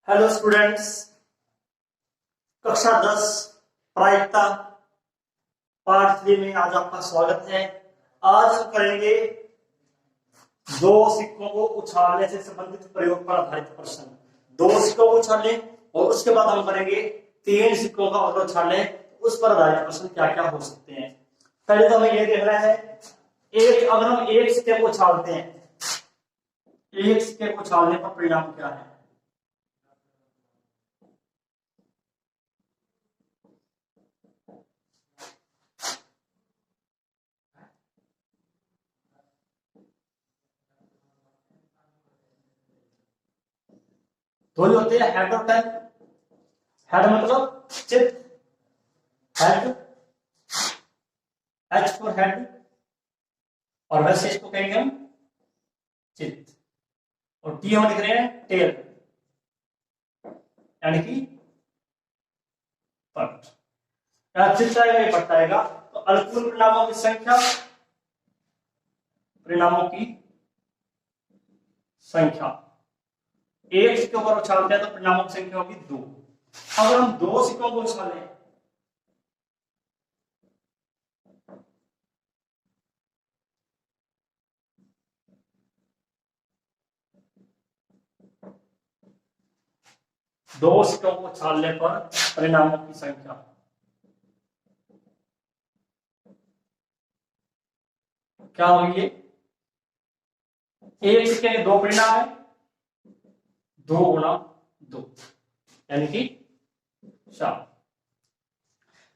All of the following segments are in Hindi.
हेलो स्टूडेंट्स, कक्षा 10 प्रायिकता पार्ट 3 में आज आपका स्वागत है। आज हम करेंगे दो सिक्कों को उछालने से संबंधित प्रयोग पर आधारित प्रश्न। दो सिक्कों को उछालने और उसके बाद हम करेंगे तीन सिक्कों का अगर उछालने उस पर आधारित प्रश्न क्या क्या हो सकते हैं। पहले तो हमें यह देखना है अगर हम एक सिक्के को उछालते हैं, एक सिक्के को उछालने पर परिणाम क्या है। दो ही होते हैं, हेड और टेल। हेड मतलब चित्त, हेड, एच फॉर हेड, और वैसे इसको कहेंगे हम चित्त, और टी हम लिख रहे हैं टेल, यानी कि पट। चित्त आएगा ये पट आएगा। तो अनुकूल परिणामों की संख्या, परिणामों की संख्या एक सिक्के पर उछालते हैं तो परिणामों की संख्या होगी 2। अगर हम दो सिक्कों को उछालें दो सिक्कों को उछालने पर परिणामों की संख्या क्या होगी। एक सिक्के के दो परिणाम है, 2 गुणा 2 यानी कि 4।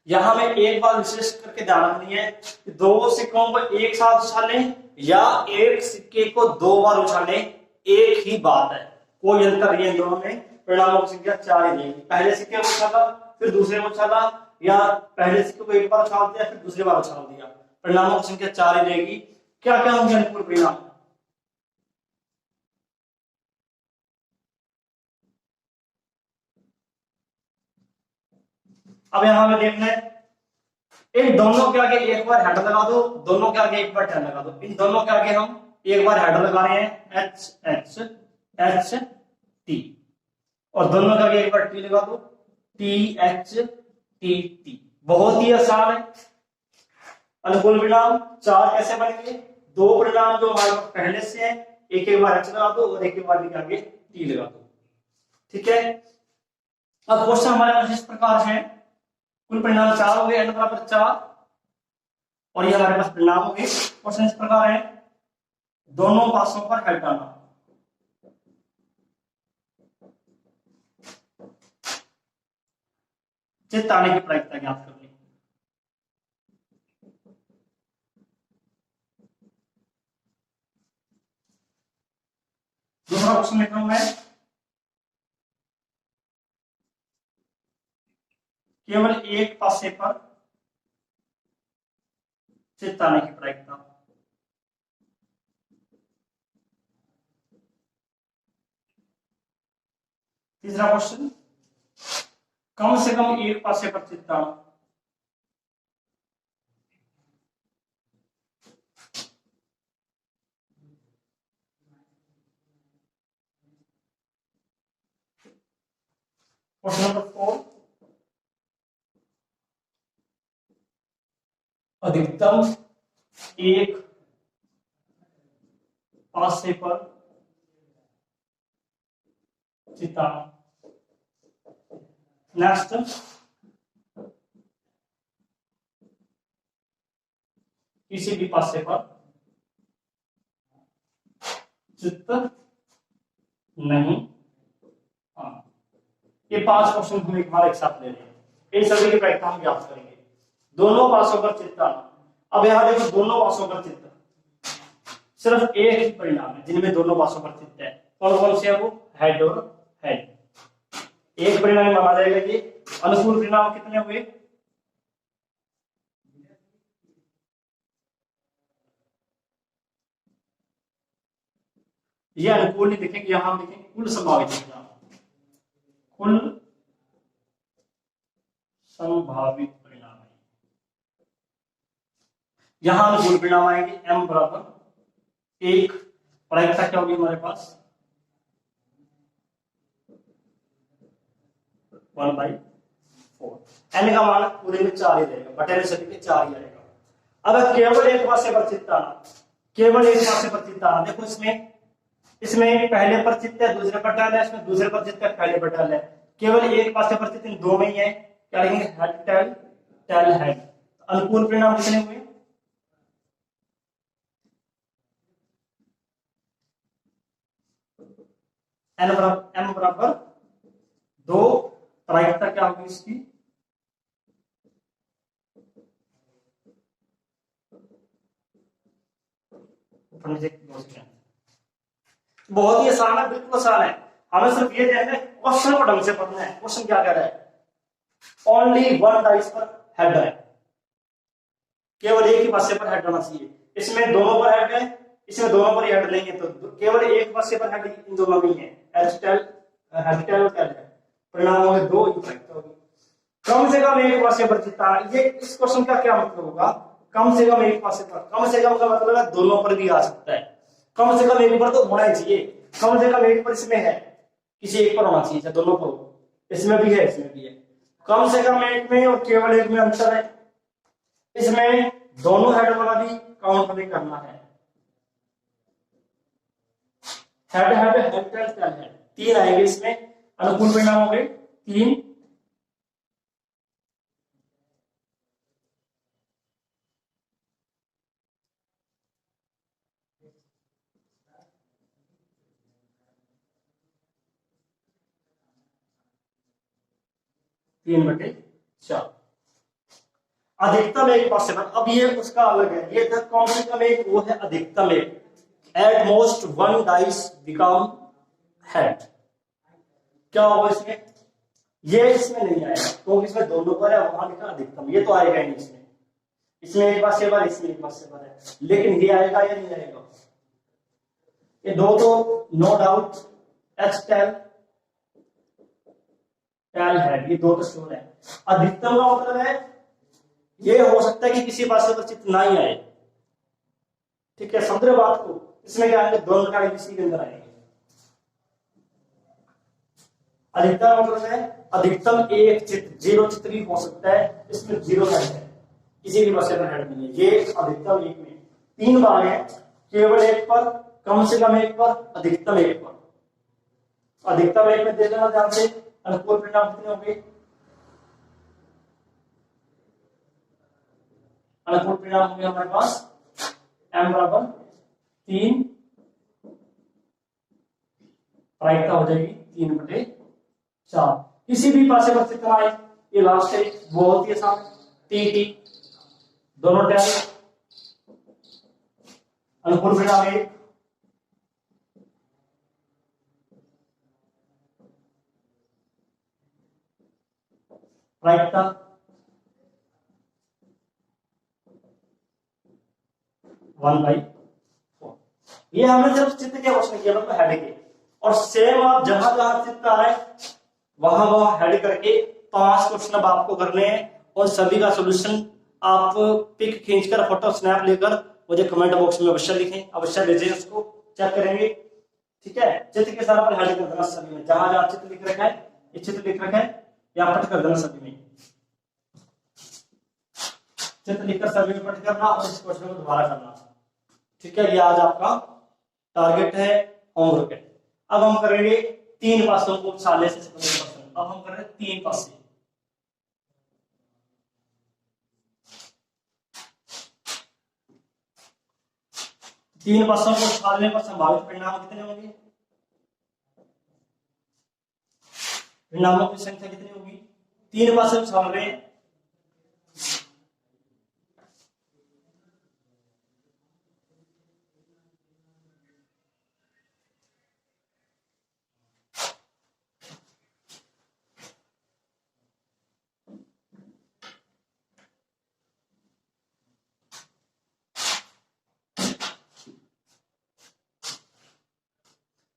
यहां में एक बात विशेष करके ध्यान रखनी है कि दो सिक्कों को एक साथ उछालें या एक सिक्के को 2 बार उछालें, एक ही बात है, कोई अंतर नहीं है। दोनों में परिणामों की संख्या 4 ही रहेगी। पहले सिक्के को उछाला फिर दूसरे को उछाला, या पहले सिक्के को एक बार उछाल दिया फिर दूसरी बार उछाल दिया, परिणामों की संख्या 4 ही रहेगी। क्या क्या होंगे अनुकूल परिणाम। अब यहां हमें देखना है इन दोनों के आगे एक बार हेड लगा दो, दोनों के आगे एक बार टेल लगा दो। इन दोनों के आगे हम एक बार हेड लगा रहे हैं एच एच एच टी, और दोनों के आगे एक बार टी लगा दो टी एच टी टी। बहुत ही आसान है। अनुकूल परिणाम 4 कैसे बनेंगे। दो परिणाम जो हमारे पास पहले से है, एक एक बार एच लगा दो और एक एक बार के आगे टी लगा दो। ठीक है। अब क्वेश्चन हमारे पास इस प्रकार है, कुल परिणाम 4 हो गए, n बराबर 4, और ये हमारे पास परिणाम हो गए। क्वेश्चन इस प्रकार है, दोनों पासों पर हेड डालना। चित्त आने की प्रायिकता ज्ञात करनी। दूसरा क्वेश्चन लिख रहा हूं मैं, केवल एक पासे पर चित्त आने की प्रायिकता। तीसरा क्वेश्चन, कम से कम एक पासे पर चित्त आना। क्वेश्चन नंबर 4, अधिकतम एक पासे पर चित्त आना। नेक्स्ट, किसी भी पासे पर चित्त नहीं आना। ये 5 क्वेश्चन हम एक बार एक साथ ले रहे हैं। इन सभी की प्रायिकता हम ज्ञात करेंगे। दोनों पासों पर चित्त आना। अब यहां देखो, दोनों पासों पर चित्त, सिर्फ एक ही परिणाम है जिनमें दोनों पासों पर चित्त है। कौन कौन से है वो, हेड और हेड। एक परिणाम माना जाएगा। ये अनुकूल परिणाम कितने हुए, ये अनुकूल नहीं लिखेंगे, यहां हम लिखेंगे कुल संभावित परिणाम। कुल संभावित परिणाम है। यहां अनुकूल परिणाम आएंगे m बराबर 1। प्रायिकता क्या होगी हमारे पास, 1/4। एन का मान पूरे में 4 ही रहेगा, बटे में सभी के 4 ही आएगा। अगर केवल एक पासे पर चित्त आना, केवल एक पासे पर चित्त आना, देखो इसमें पहले पर चित्त है, दूसरे पर टैल है, इसमें दूसरे पर चित्त है, पहले पर टैल है, केवल एक पासे पर चित्त इन दो में ही है, क्या लिखेंगे, हेड टैल, टैल हेड। अनुकूल परिणाम कितने हुए, एम बराबर 2, प्रायिकता क्या होगी इसकी, बहुत ही आसान है, बिल्कुल आसान है। हमें सिर्फ ये देखना है, क्वेश्चन को ढंग से पढ़ना है। क्वेश्चन क्या कह रहा है, ओनली 1 डाइस पर हेड है, केवल एक ही पासे पर हेड होना चाहिए। इसमें दोनों पर हेड है, इसमें दोनों पर हेड नहीं है, तो केवल एक पासे पर हेड इन दोनों में है, H tail head tail tail है, परिणाम होंगे 2 इफेक्ट होगी। कम से कम एक पासे पर चित्ता, ये इस क्वेश्चन का क्या मतलब होगा, कम से कम एक पासे पर, कम से कम का मतलब है दोनों पर भी आ सकता है, कम से कम एक पर तो होना ही चाहिए, कम से कम एक पर इसमें है, किसी एक पर होना चाहिए, दोनों पर हो, इसमें भी है, इसमें भी है, कम से कम एक में और केवल एक में अंतर है। इसमें दोनों हेड वाला भी काउंट हमें करना है, head head head tail tail head 3 आएंगे इसमें, अनुकूल परिणाम हो गए 3। तीन बटे 4, अधिकतम एक पासे पर। अब ये उसका अलग है, ये था कम से कम एक, वो है अधिकतम एक, at most 1 dice become head. क्या होगा इसमें, ये इसमें नहीं आएगा क्योंकि इसमें दोनों पर है, वहां लिखा अधिकतम, ये तो आएगा ही नहीं इसमें, इसमें एक पासे पर, इसमें एक पासे पर है, लेकिन ये आएगा या नहीं आएगा, ये दो तो no doubt H tail tail head, ये दो तो श्योर है। अधिकतम का मतलब है ये हो सकता है कि किसी पासे पर चित्त ना ही आए, ठीक है, समझ रहे बात को। इसमें क्या आएंगे, दोनों का किसी के अंदर आएंगे। अधिकतम मतलब है अधिकतम एक चित्त, 0 चित्त भी हो सकता है, इसमें 0 हेड है, किसी भी पासे पर हेड नहीं है, ये अधिकतम एक में 3 बार है, केवल एक पर, कम से कम एक पर, अधिकतम एक पर। अधिकतम एक में दे देना ध्यान से, अनुकूल परिणाम कितने होंगे, अनुकूल परिणाम होंगे हमारे पास m बराबर 3, प्रायिकता हो जाएगी 3 बटे 4। किसी भी पासे पर चित्त आए, ये लास्ट है, बहुत ही आसान, टी दोनों टैल, अनुकूल परिणाम 1, प्रायिकता 1/4। ये हमने सिर्फ चित्त के क्वेश्चन किया, मतलब हेड के, और सेम आप जहां जहां चित्त आ रहा है वहां वहां हेड करके 5 क्वेश्चन अब आपको करने हैं, और सभी का सोल्यूशन आप पिक खींचकर, फोटो स्नैप लेकर मुझे कमेंट बॉक्स में अवश्य लिखें, अवश्य भेजें, उसको चेक करेंगे, ठीक है। चित्र के साथ पर हेड कर देना सभी में, जहां जहां चित्र लिख रखा है, ये चित्र लिख रखा है, यहाँ पट कर देना सभी में, चित्र लिखकर सभी में पट करना, और इस क्वेश्चन को दोबारा करना, ठीक है। ये आज आपका टारगेट है, होमवर्क है। अब हम करेंगे 3 पासों को, 40 से 50%। अब हम कर रहे हैं 3 पासे, तीन पासों को छालने पर संभावित परिणाम कितने होंगे, परिणामों की संख्या कितनी होगी, 3 पासे छाल रहे हैं,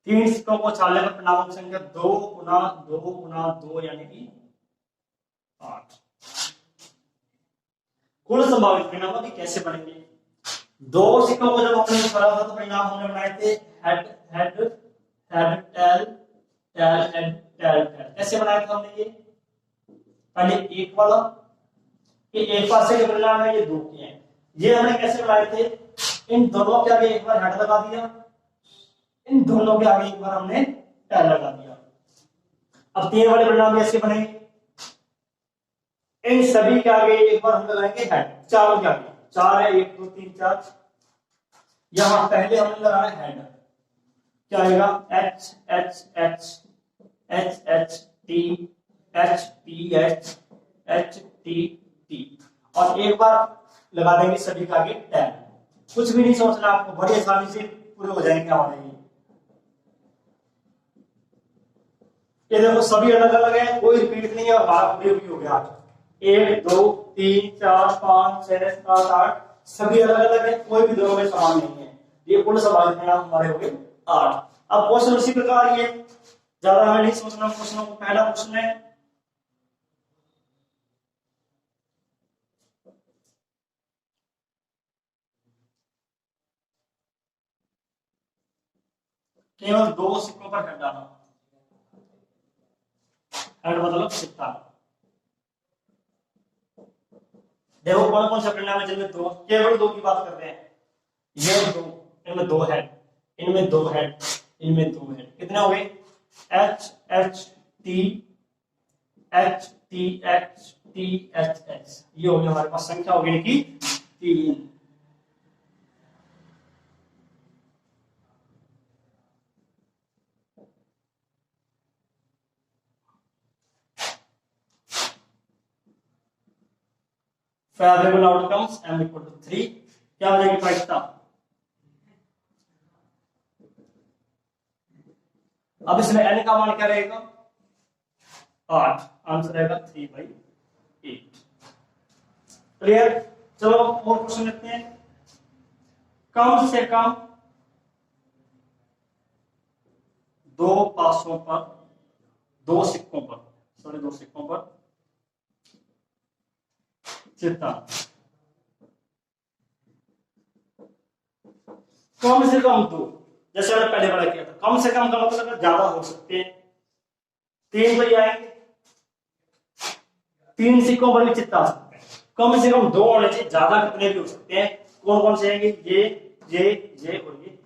तीन सिक्कों को छालने पर परिणामों की संख्या 2 गुना 2 गुना 2 यानी कि 8। कुल संभावित परिणाम भी कैसे बनेंगे, 2 सिक्कों को जब हमने छाला था तो परिणाम हमने बनाए थे head head head tail tail head tail tail, कैसे बनाया था हमने ये, पहले एक वाला, ये एक पास से परिणाम है, ये दो के हैं। ये हमने कैसे बनाए थे, इन दोनों के आगे एक बार हेड लगा दिया, इन दोनों के आगे एक बार हमने टेल लगा दिया। अब तीन वाले परिणाम ऐसे बनेंगे, इन सभी के आगे एक बार हम लगाएंगे हेड, चारों के आगे, चार है, एक दो तीन चार, यहां पहले हमने लगाना हेड, क्या आएगा, H H H H H T H T H H T T, और एक बार लगा देंगे सभी के आगे टेल। कुछ भी नहीं सोचना आपको, बड़ी आसानी से पूरे हो जाएंगे हमारे ये देखो सभी अलग अलग है, कोई रिपीट नहीं है, और हमारा पूरे भी हो गया। एक दो तीन चार पांच छह सात आठ, सभी अलग अलग है, कोई भी दोनों में समान नहीं है। ये कुल सवाल परिणाम हमारे हो गए 8। अब क्वेश्चन उसी प्रकार ये, ज्यादा हमें नहीं सोचना क्वेश्चनों को। पहला क्वेश्चन है, केवल दो सिक्कों पर हेड डालना, हेड मतलब सिक्का। देखो कौन कौन सा परिणाम है जिनमें दो, केवल दो की बात कर रहे हैं, ये दो, इनमें दो हेड, इनमें दो हेड, इनमें दो हेड, कितने हो गए, H H T H T H T H H, ये हो गया हमारे पास संख्या होगी इनकी 3। Favourable outcomes m equal to 3, क्या हो जाएगी प्रायिकता। अब इसमें n का मान क्या रहेगा, 8, आंसर रहेगा 3/8। क्लियर। चलो और क्वेश्चन लेते हैं, कम से कम दो पासों पर, दो सिक्कों पर चित्ता, कम से कम दो, जैसे हमने पहले वाला किया था, कम से कम का मतलब ज्यादा हो सकते हैं, 3 तो आएंगे, 3 सिक्कों पर भी चित्ता आ सकते हैं, कम से कम दो होने चाहिए, ज्यादा कितने भी हो सकते हैं। कौन कौन से आएंगे, ये और ये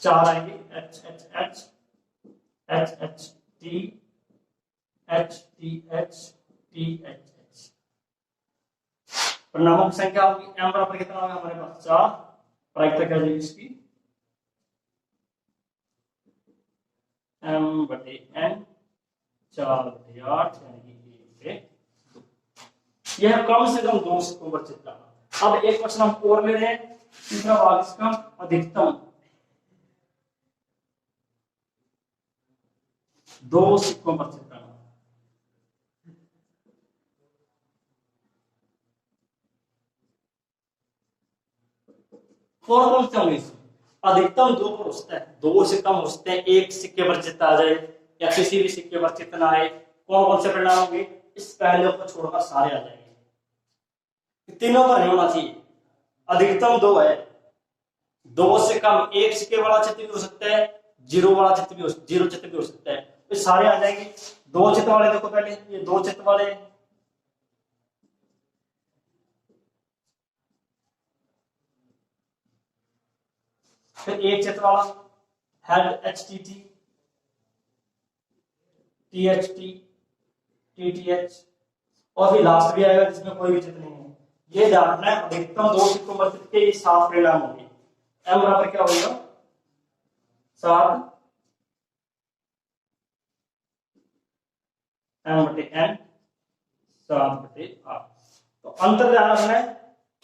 4 आएंगे, H H H H H T H T H T H H. परिणामों की संख्या होगी m बराबर कितना होगा हमारे पास 4, प्रायिकता क्या जाएगी इसकी, m बटे n 4/8 यानी कि 1/2। यह कम से कम दो सिक्कों पर चित्ता। अब एक क्वेश्चन हम और ले रहे हैं, तीसरा भाग इसका, अधिकतम दो सिक्कों पर चित्ता। कौन कौन से होंगे, अधिकतम दो पर हो सकता है, दो से कम हो सकते हैं, एक सिक्के पर चित्त आ जाए या किसी भी सिक्के पर चित्त ना आए। कौन कौन से परिणाम होंगे, इस पहले को छोड़कर सारे आ जाएंगे, तीनों पर नहीं होना चाहिए। अधिकतम दो है, दो से कम एक सिक्के वाला चित्त भी हो सकता है, जीरो वाला चित्त भी हो, जीरो चित्त भी हो सकता है, तो सारे आ जाएंगे। दो चित्त वाले देखो पहले, ये दो चित्त वाले, फिर एक चित्त वाला head H T T T H T T T H, और फिर लास्ट भी आएगा जिसमें कोई भी चित्त नहीं है। ये ध्यान रखना है, अधिकतम दो सिक्कों पर चित्त के ये 7 परिणाम होंगे। m बराबर क्या होगा 7 m बटे n 7/8। तो अंतर ध्यान रखना है,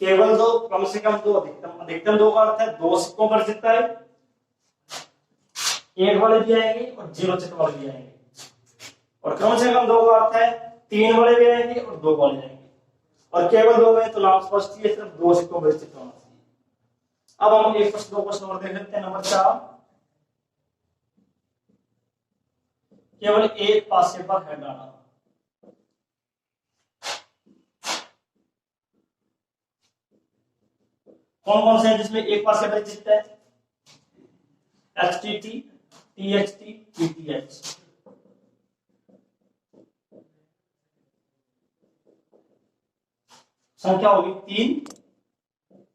केवल दो, कम से कम दो, अधिकतम। अधिकतम दो का अर्थ है दो सिक्कों पर चित्त आए, एक वाले भी आएंगे और जीरो चित्त वाले भी आएंगे, और कम से कम दो का अर्थ है 3 वाले भी आएंगे और 2 वाले आएंगे, और केवल दो में तो नाम स्पष्ट ही है, सिर्फ दो सिक्कों पर चित्त होना चाहिए। अब हम एक प्रश्न, दो प्रश्न और देख लेते हैं। नंबर 4, केवल एक पासे पर हेड डालना। कौन कौन से हैं जिसमें एक पासे पर चित्त है, H T T T H T T T H. संख्या होगी 3,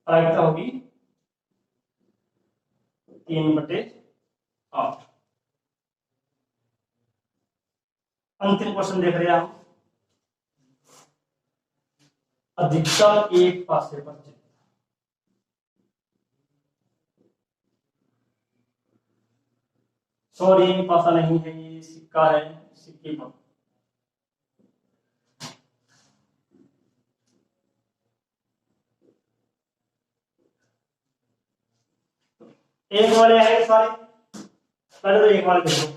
प्रायिकता होगी 3/8। अंतिम क्वेश्चन देख रहे हैं हम, अधिकतम एक पासे पर चित्र। सॉरी, पासा नहीं है, ये सिक्का है, सिक्के पर। एक वाले आएंगे सारे, पहले तो एक वाले देखो।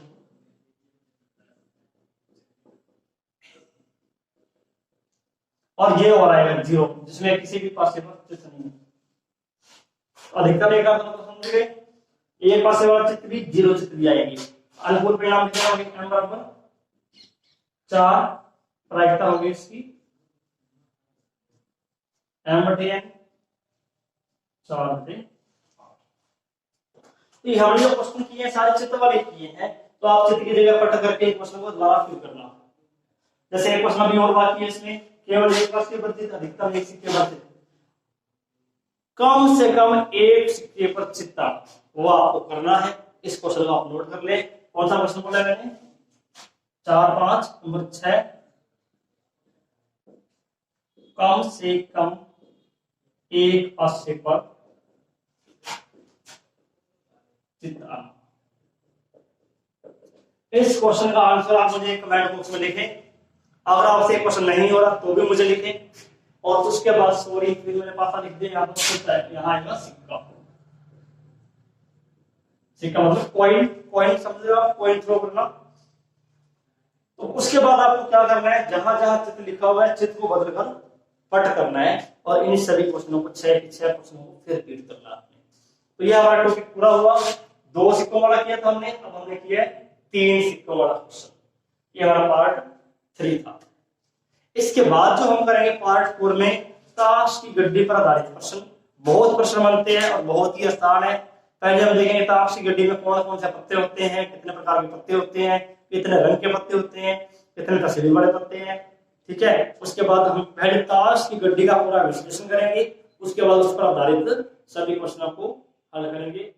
और ये और आएगा 0, जिसमें किसी भी पासे पर चित्र नहीं है। अधिकतम एक तो समझ गए, एक पासे वाला चित्र भी 0 चित्र भी आएंगे। अनुकूल परिणाम कितना होगी, m बराबर 4, प्रायिकता होगी इसकी m/n 4/8। तो हमने जो क्वेश्चन किए हैं सारे चित्र वाले किए हैं, तो आप चित्र की जगह पट करके क्वेश्चन को दोबारा फिल करना। जैसे एक क्वेश्चन अभी और बाकी है, इसमें केवल एक पासे पर चित्र, अधिकतम एक सिक्के पर चित्र, कम से कम एक सिक्के पर चित्र, वो आपको करना है। इस क्वेश्चन को आप नोट कर ले। कौन सा क्वेश्चन बोला मैंने, 4, 5, नंबर 6, कम से कम एक पासे पर चित्र। इस क्वेश्चन का आंसर आप मुझे कमेंट बॉक्स में लिखें। अगर आपसे क्वेश्चन नहीं हो रहा तो भी मुझे लिखें, और उसके बाद सॉरी फिर मेरे पास लिख दें, यहाँ आएगा सिक्का। सिक्का मतलब कॉइन समझ रहे हो आप, कॉइन थ्रो करना। तो उसके बाद आपको क्या करना है, जहां जहां चित्र लिखा हुआ है चित्र को बदलकर पट करना है, और इन सभी क्वेश्चनों को 6 के 6 क्वेश्चनों को फिर रिपीट करना है। तो ये हमारा टॉपिक पूरा हुआ। 2 सिक्कों वाला किया था हमने, अब हमने किया 3 सिक्कों वाला क्वेश्चन। ये हमारा पार्ट 3 था। इसके बाद जो हम करेंगे पार्ट 4 में, ताश की गड्डी पर आधारित प्रश्न। बहुत प्रश्न बनते हैं और बहुत ही आसान है। पहले हम देखेंगे ताश की गड्डी में कौन कौन से पत्ते होते हैं, कितने प्रकार के पत्ते होते हैं, कितने रंग के पत्ते होते हैं, कितने तस्वीर वाले पत्ते हैं। ठीक है, उसके बाद हम पहले ताश की गड्डी का पूरा विश्लेषण करेंगे, उसके बाद उस पर आधारित सभी प्रश्नों को हल करेंगे।